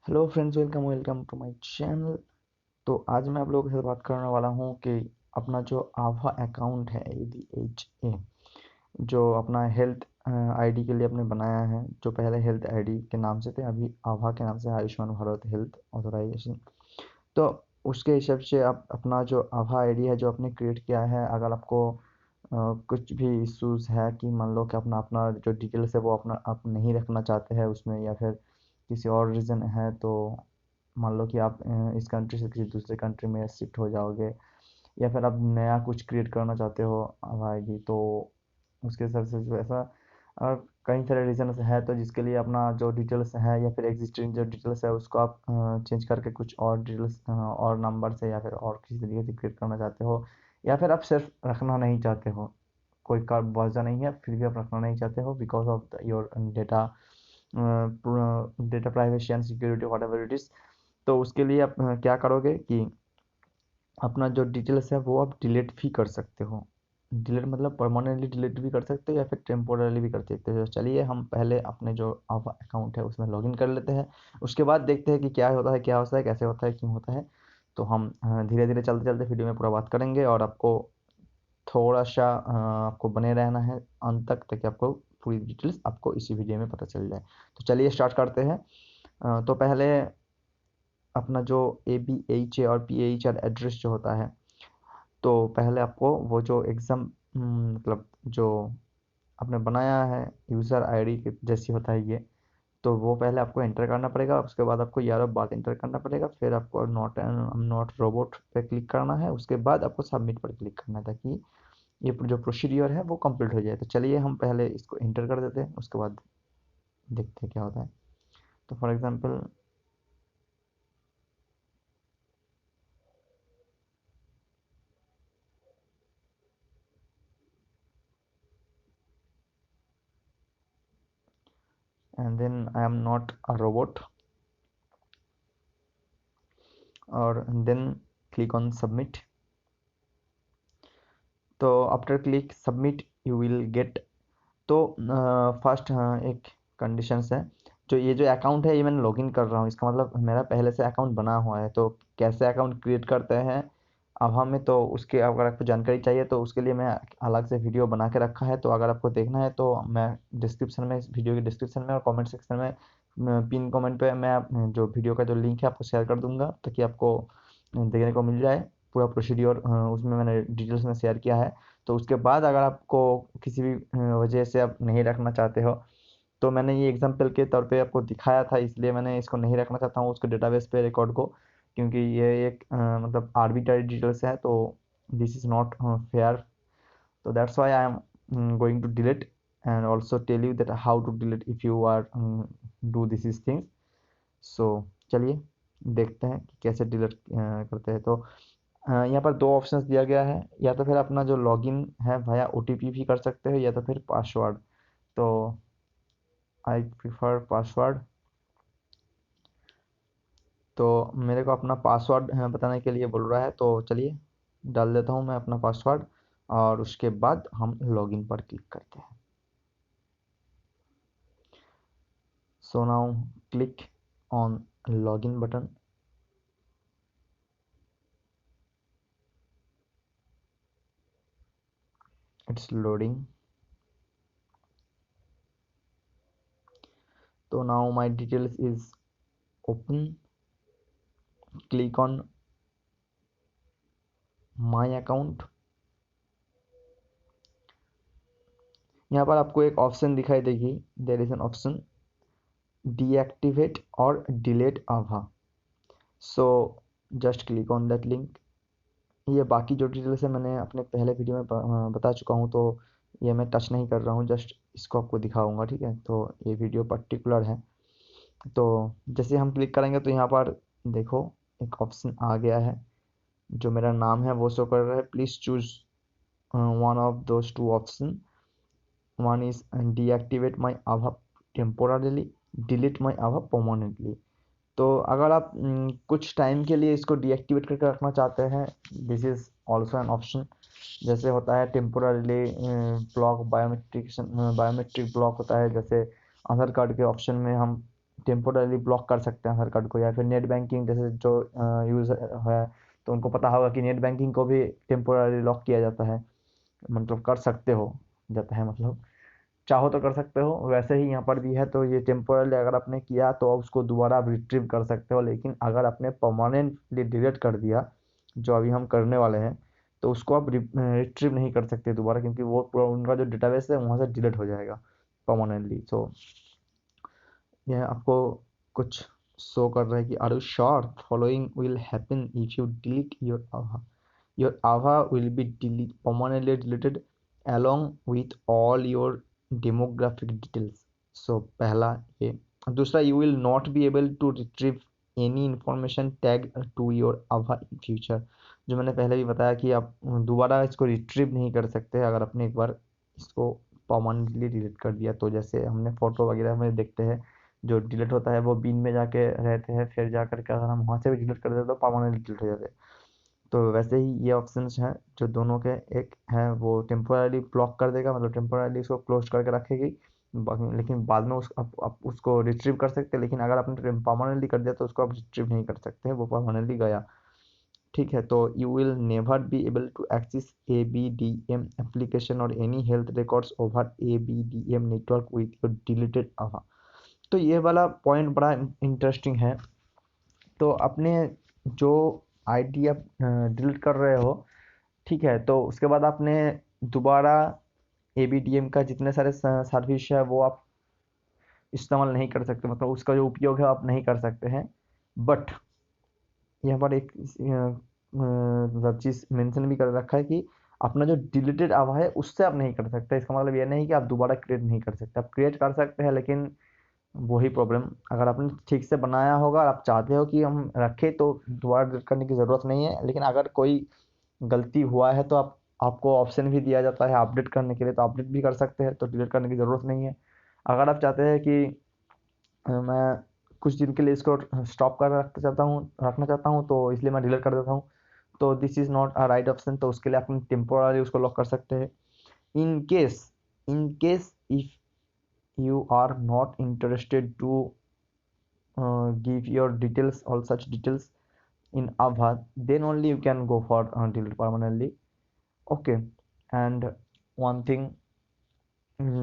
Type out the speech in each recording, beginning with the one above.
Hello friends, welcome welcome to my channel. तो आज मैं आप लोगों के साथ बात करने वाला हूँ कि अपना जो आभा अकाउंट है ADHA, जो अपना हेल्थ आईडी के लिए आपने बनाया है, जो पहले हेल्थ आईडी के नाम से थे, अभी आभा के नाम से आयुष्मान भारत हेल्थ ऑथराइजेशन। तो उसके हिसाब से आप अपना जो आभा आईडी है जो आपने क्रिएट किया है, अगर आपको कुछ भी इश्यूज़ है कि मान लो कि अपना अपना जो डिटेल्स है वो अपना आप नहीं रखना चाहते हैं उसमें, या फिर किसी और रीज़न है, तो मान लो कि आप इस कंट्री से किसी दूसरे कंट्री में शिफ्ट हो जाओगे, या फिर आप नया कुछ क्रिएट करना चाहते हो आभा आईडी, तो उसके हिसाब से जो ऐसा और कई सारे रीजंस है, तो जिसके लिए अपना जो डिटेल्स है या फिर एग्जिस्टिंग जो डिटेल्स है उसको आप चेंज करके कुछ और डिटेल्स और नंबर से या फिर और किसी तरीके से क्रिएट करना चाहते हो, या फिर आप सिर्फ रखना नहीं चाहते हो, कोई का वजह नहीं है फिर भी आप रखना नहीं चाहते हो because of your data data privacy and security what ever it is. तो उसके लिए आप क्या करोगे कि अपना जो डिटेल्स है वो आप डिलीट भी कर सकते हो। डिलीट मतलब परमानेंटली डिलीट भी कर सकते हो या फिर टेम्पोरली भी कर सकते हो। चलिए हम पहले अपने जो अकाउंट है उसमें लॉगिन कर लेते हैं, उसके बाद देखते हैं कि क्या होता है, क्या होता है, कैसे होता है, क्यों होता है। तो हम धीरे धीरे चलते चलते वीडियो में पूरा बात करेंगे, और आपको थोड़ा सा आपको बने रहना है अंत तक, ताकि आपको पूरी डिटेल्स आपको इसी वीडियो में पता चल जाए। तो चलिए स्टार्ट करते हैं। तो पहले अपना जो ABHA और PHR एड्रेस जो होता है, तो पहले आपको वो जो एग्ज़ाम मतलब जो आपने बनाया है यूज़र आईडी के जैसी होता है ये, तो वो पहले आपको एंटर करना पड़ेगा। उसके बाद आपको यार बात एंटर करना पड़ेगा, फिर आपको नॉट रोबोट पे क्लिक करना है, उसके बाद आपको सबमिट पर क्लिक करना है, ताकि ये जो प्रोसीड्योर है वो कंप्लीट हो जाए। तो चलिए हम पहले इसको एंटर कर देते हैं, उसके बाद देखते हैं क्या होता है। तो for example and then I am not a robot, और देन क्लिक ऑन सबमिट। तो after click submit you will get. तो फर्स्ट एक कंडीशंस है, जो ये जो अकाउंट है ये मैंने लॉगिन कर रहा हूँ, इसका मतलब मेरा पहले से अकाउंट बना हुआ है। तो कैसे अकाउंट क्रिएट करते हैं अब हमें, तो उसके अगर आपको जानकारी चाहिए तो उसके लिए मैं अलग से वीडियो बना के रखा है। तो अगर आपको देखना है तो मैं डिस्क्रिप्शन में, इस वीडियो के डिस्क्रिप्शन में और कमेंट सेक्शन में पिन कमेंट पे मैं जो वीडियो का जो लिंक है आपको शेयर कर दूंगा, ताकि आपको देखने को मिल जाए पूरा प्रोसीड्योर। उसमें मैंने डिटेल्स में शेयर किया है। तो उसके बाद अगर आपको किसी भी वजह से आप नहीं रखना चाहते हो, तो मैंने ये एग्जांपल के तौर पे आपको दिखाया था, इसलिए मैंने इसको नहीं रखना चाहता हूँ उसके डेटाबेस पे रिकॉर्ड को, क्योंकि ये एक मतलब आर्बिट्ररी डिटेल्स है, तो दिस इज़ नॉट फेयर। तो that's why I am going to delete and also tell you that how to delete if you are do this is things. So चलिए देखते हैं कि कैसे डिलीट करते हैं। तो यहाँ पर दो ऑप्शंस दिया गया है, या तो फिर अपना जो लॉगिन है भाया OTP भी कर सकते हो, या तो फिर पासवर्ड। तो आई प्रिफर पासवर्ड। तो मेरे को अपना पासवर्ड बताने के लिए बोल रहा है, तो चलिए डाल देता हूँ मैं अपना पासवर्ड, और उसके बाद हम लॉगिन पर क्लिक करते हैं। So now click on login button. It's loading. तो now my details is open. Click on my account. यहाँ पर आपको एक ऑप्शन दिखाई देगी, there is an option deactivate और delete Abha. So just click on that link. ये बाकी जो डिटेल्स है मैंने अपने पहले वीडियो में बता चुका हूँ, तो ये मैं टच नहीं कर रहा हूँ, जस्ट इसको आपको दिखाऊंगा, ठीक है। तो ये वीडियो पर्टिकुलर है। तो जैसे हम क्लिक करेंगे तो यहाँ पर देखो एक ऑप्शन आ गया है, जो मेरा नाम है वो शो कर रहा है। Please choose one of those two option. One is deactivate my Abha temporarily, delete my Abha permanently. तो अगर आप कुछ टाइम के लिए इसको डीएक्टिवेट करके रखना चाहते हैं, this is also an option. जैसे होता है टेम्पोरली ब्लॉक बायोमेट्रिक ब्लॉक होता है, जैसे आधार कार्ड के ऑप्शन में हम टेम्पोरली ब्लॉक कर सकते हैं आधार कार्ड को, या फिर नेट बैंकिंग जैसे जो यूज़ है तो उनको पता होगा कि नेट बैंकिंग को भी टेम्पोरली लॉक किया जाता है, मतलब कर सकते हो, जाता है मतलब चाहो तो कर सकते हो। वैसे ही यहाँ पर भी है, तो ये टेम्पोरली अगर आपने किया तो उसको दोबारा आप रिट्रीव कर सकते हो, लेकिन अगर आपने परमानेंटली डिलीट कर दिया जो अभी हम करने वाले हैं, तो उसको आप रिट्रीव नहीं कर सकते दोबारा, क्योंकि वो पूरा उनका जो डेटाबेस है वहाँ से डिलीट हो जाएगा परमानेंटली। सो यह आपको कुछ शो कर रहा है कि are you sure following will happen if you delete your Abha, your Abha will be delete permanently deleted along with all your demographic details। सो पहला ये। दूसरा, you will not be able to retrieve any information tag to your Ava in future। जो मैंने पहले भी बताया कि आप दोबारा इसको रिट्रीव नहीं कर सकते अगर आपने एक बार इसको परमानेंटली डिलीट कर दिया तो। जैसे हमने फ़ोटो वगैरह में देखते हैं जो डिलीट होता है वो बिन में जाके रहते हैं, फिर जा करके अगर हम वहाँ से भी डिलीट कर देते तो परमानेंटली डिलीट हो जाते हैं। तो वैसे ही ये ऑप्शंस हैं जो दोनों के, एक है वो टेम्पोरली ब्लॉक कर देगा, मतलब टेम्पोरली उसको क्लोज करके रखेगी, लेकिन बाद में आप उसको रिट्रीव कर सकते हैं। लेकिन अगर आपने परमानेंटली कर दिया तो उसको आप रिट्रीव नहीं कर सकते, वो परमानेंटली गया। ठीक है, तो you will never be able to access ABDM application और any health records over ABDM network with your deleted Abha. तो ये वाला पॉइंट बड़ा इंटरेस्टिंग है। तो अपने जो आईडी आप डिलीट कर रहे हो, ठीक है, तो उसके बाद आपने दोबारा ABDM का जितने सारे सर्विस है वो आप इस्तेमाल नहीं कर सकते, मतलब उसका जो उपयोग है आप नहीं कर सकते हैं। बट यहाँ पर एक मतलब चीज़ मेंशन भी कर रखा है कि अपना जो डिलीटेड आवा है उससे आप नहीं कर सकते। इसका मतलब ये नहीं कि आप दोबारा क्रिएट नहीं कर सकते, आप क्रिएट कर सकते हैं, लेकिन वही प्रॉब्लम, अगर आपने ठीक से बनाया होगा और आप चाहते हो कि हम रखें तो दोबारा डिलीट करने की ज़रूरत नहीं है। लेकिन अगर कोई गलती हुआ है तो आपको ऑप्शन भी दिया जाता है अपडेट करने के लिए, तो अपडेट भी कर सकते हैं, तो डिलीट करने की ज़रूरत नहीं है। अगर आप चाहते हैं कि मैं कुछ दिन के लिए इसको स्टॉप कर रखना चाहता हूँ तो इसलिए मैं डिलीट कर देता हूँ, तो this is not a right option. तो उसके लिए आप टेम्पोररी उसको लॉक कर सकते हैं। In case if you are not interested to give your details, all such details in Ava, then only you can go for delete permanently। okay, and one thing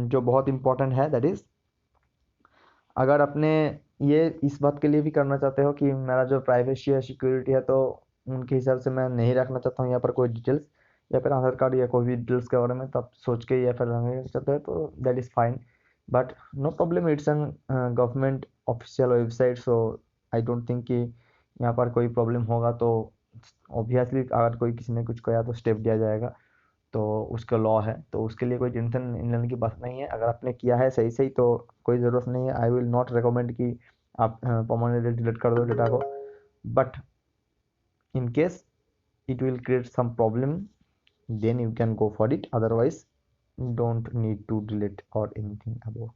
जो बहुत important है, that is, अगर आपने ये इस बात के लिए भी करना चाहते हो कि मेरा जो प्राइवेसी है, सिक्योरिटी है, तो उनके हिसाब से मैं नहीं रखना चाहता हूँ यहाँ पर कोई डिटेल्स, या फिर आधार कार्ड या कोई भी डिटेल्स के बारे में, तो आप सोच के या फिर रखना चाहते हो तो that is fine. But no problem, it's an government official website, so I don't think कि यहाँ पर कोई प्रॉब्लम होगा। तो ऑब्वियसली अगर कोई किसी ने कुछ किया तो स्टेप दिया जाएगा, तो उसका लॉ है, तो उसके लिए कोई टेंशन लेने की बात नहीं है। अगर आपने किया है सही सही तो कोई ज़रूरत नहीं है। आई विल नॉट रिकमेंड कि आप परमानेंटली डिलीट कर दो डेटा को। But in case it will create some problem, then you can go for it, otherwise don't need to delete or anything about।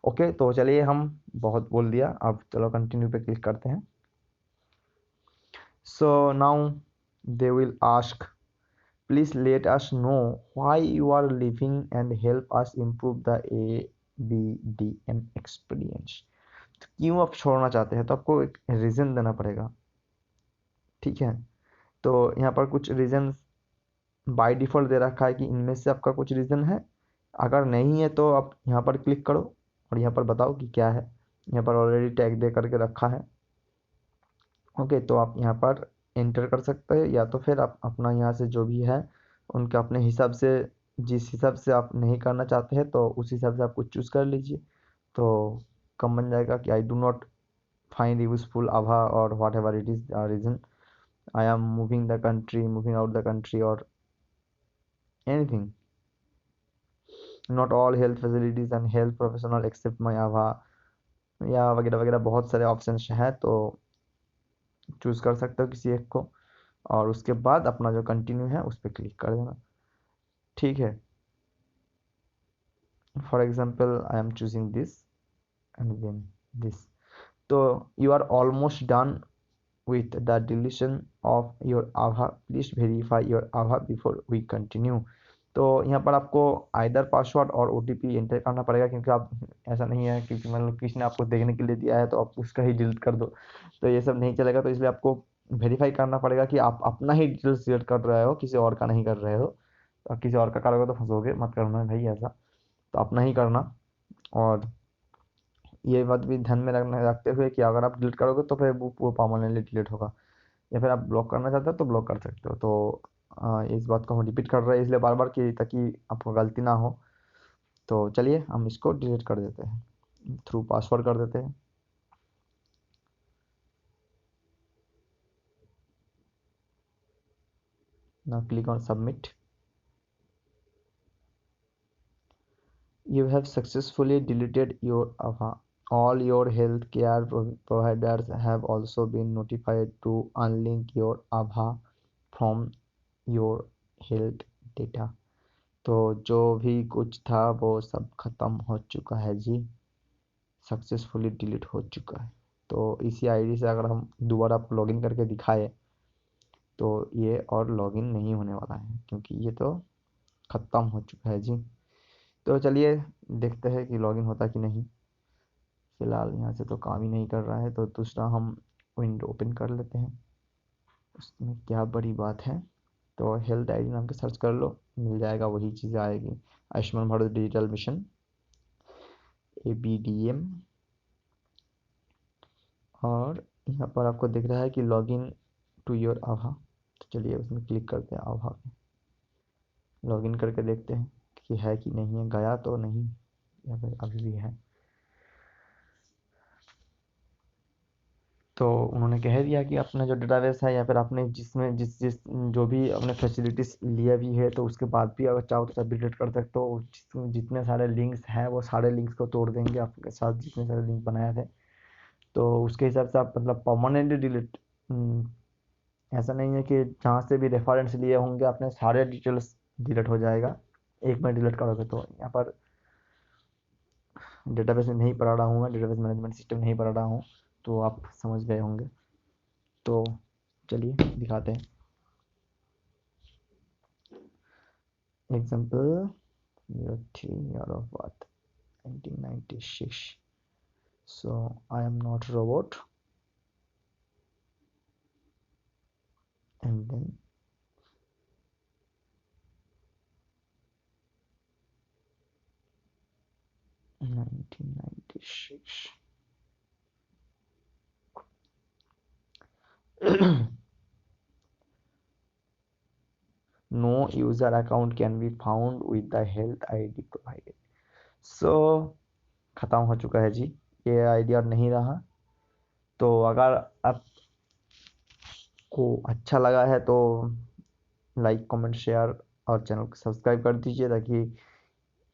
Okay, तो चलिए हम बहुत बोल दिया, अब चलो कंटिन्यू पे क्लिक करते हैं। So now they will ask, please let us know why you are leaving and help us improve the ABDM experience। तो क्यों आप छोड़ना चाहते हैं, तो आपको एक रीज़न देना पड़ेगा। ठीक है, तो यहाँ पर कुछ रीजन बाय डिफ़ॉल्ट दे रखा है कि इनमें से आपका कुछ रीज़न है। अगर नहीं है तो आप यहाँ पर क्लिक करो और यहाँ पर बताओ कि क्या है। यहाँ पर ऑलरेडी टैग दे करके रखा है। ओके, तो आप यहाँ पर एंटर कर सकते हैं, या तो फिर आप अपना यहाँ से जो भी है उनके अपने हिसाब से, जिस हिसाब से आप नहीं करना चाहते हैं तो उस हिसाब से आप कुछ चूज़ कर लीजिए। तो कम बन जाएगा कि I do not find useful Abha और whatever it is reason, I am moving the country, moving out the country, और anything, not all health facilities and health professional accept my Abha, या वगैरह वगैरह बहुत सारे ऑप्शन हैं। तो चूज़ कर सकते हो किसी एक को, और उसके बाद अपना जो कंटिन्यू है उस पर क्लिक कर देना। ठीक है, for example I am choosing this and then this. तो you are almost done with the deletion of your Ava, please verify your Ava before we continue। तो यहाँ पर आपको आइदर पासवर्ड और ओटीपी एंटर करना पड़ेगा, क्योंकि आप ऐसा नहीं है क्योंकि मतलब किसी ने आपको देखने के लिए दिया है तो आप उसका ही डिलीट कर दो, तो ये सब नहीं चलेगा। तो इसलिए आपको वेरीफाई करना पड़ेगा कि आप अपना ही डिटेल्स क्रिएट कर रहे हो, किसी और का नहीं कर रहे हो। तो किसी और का करोगे तो फंसोगे, मत करना भाई ऐसा, तो अपना ही करना। और ये बात भी ध्यान में रखते हुए कि अगर आप डिलीट करोगे तो फिर वो परमानेंटली डिलीट होगा, या फिर आप ब्लॉक करना चाहते हो तो ब्लॉक कर सकते हो। तो इस बात को हम रिपीट कर रहे हैं इसलिए बार बार कि ताकि आपको गलती ना हो। तो चलिए हम इसको डिलीट कर देते हैं, थ्रू पासवर्ड कर देते हैं। Now click on submit. You have successfully deleted your AVA. All your healthcare providers have also been notified to unlink your AVA from your health data. तो जो भी कुछ था वो सब खत्म हो चुका है जी, सक्सेसफुली डिलीट हो चुका है। तो इसी आईडी से अगर हम दोबारा लॉगिन करके दिखाए तो ये और लॉगिन नहीं होने वाला है, क्योंकि ये तो ख़त्म हो चुका है जी। तो चलिए देखते हैं कि लॉगिन होता कि नहीं। फिलहाल यहाँ से तो काम ही नहीं कर रहा है, तो दूसरा हम विंडो ओपन कर लेते हैं, उसमें क्या बड़ी बात है। तो हेल्थ आईडी नाम के सर्च कर लो, मिल जाएगा, वही चीज़ें आएगी। Ayushman Bharat digital mission ABDM। और यहाँ पर आपको दिख रहा है कि लॉगिन टू योर आभा, तो चलिए उसमें क्लिक करते हैं आभा पे, लॉगिन करके देखते हैं कि है कि नहीं है, गया तो नहीं या फिर अभी भी है। तो उन्होंने कह दिया कि अपना जो डेटाबेस है या फिर आपने जिसमें जिस जिस जो भी अपने फैसिलिटीज़ लिया भी है, तो उसके बाद भी अगर चाहो तो सब डिलीट कर सकते हो। जितने सारे लिंक्स हैं वो सारे लिंक्स को तोड़ देंगे आपके साथ, जितने सारे लिंक बनाए थे। तो उसके हिसाब से आप मतलब परमानेंटली डिलीट, ऐसा नहीं है कि जहाँ से भी रेफरेंस लिए होंगे अपने सारे डिटेल्स डिलीट हो जाएगा एक में डिलीट करोगे। तो यहाँ पर डेटाबेस में नहीं पढ़ा रहा हूँ मैं, डेटाबेस मैनेजमेंट सिस्टम नहीं पढ़ा रहा हूँ, तो आप समझ गए होंगे। तो चलिए दिखाते हैं example. year of birth 1996, so I am not robot, and then 1996 no user account can be found with the health ID provided। so ख़त्म हो चुका है जी, ये आईडी और नहीं रहा। तो अगर आपको अच्छा लगा है तो लाइक कमेंट शेयर और चैनल को सब्सक्राइब कर दीजिए, ताकि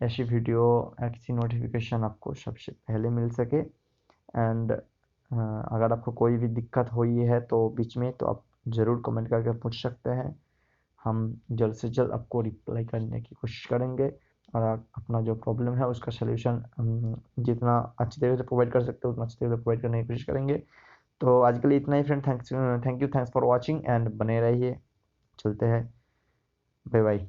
ऐसी वीडियो ऐसी नोटिफिकेशन आपको सबसे पहले मिल सके। एंड अगर आपको कोई भी दिक्कत हुई है तो बीच में, तो आप ज़रूर कमेंट करके पूछ सकते हैं, हम जल्द से जल्द आपको रिप्लाई करने की कोशिश करेंगे। और आप अपना जो प्रॉब्लम है उसका सलूशन जितना अच्छी तरीके से प्रोवाइड कर सकते हो उतना अच्छी तरीके से प्रोवाइड करने की कोशिश करेंगे। तो आज के लिए इतना ही friend, thanks, thank you, thanks for watching and बने रहिए, चलते हैं, बाय बाय।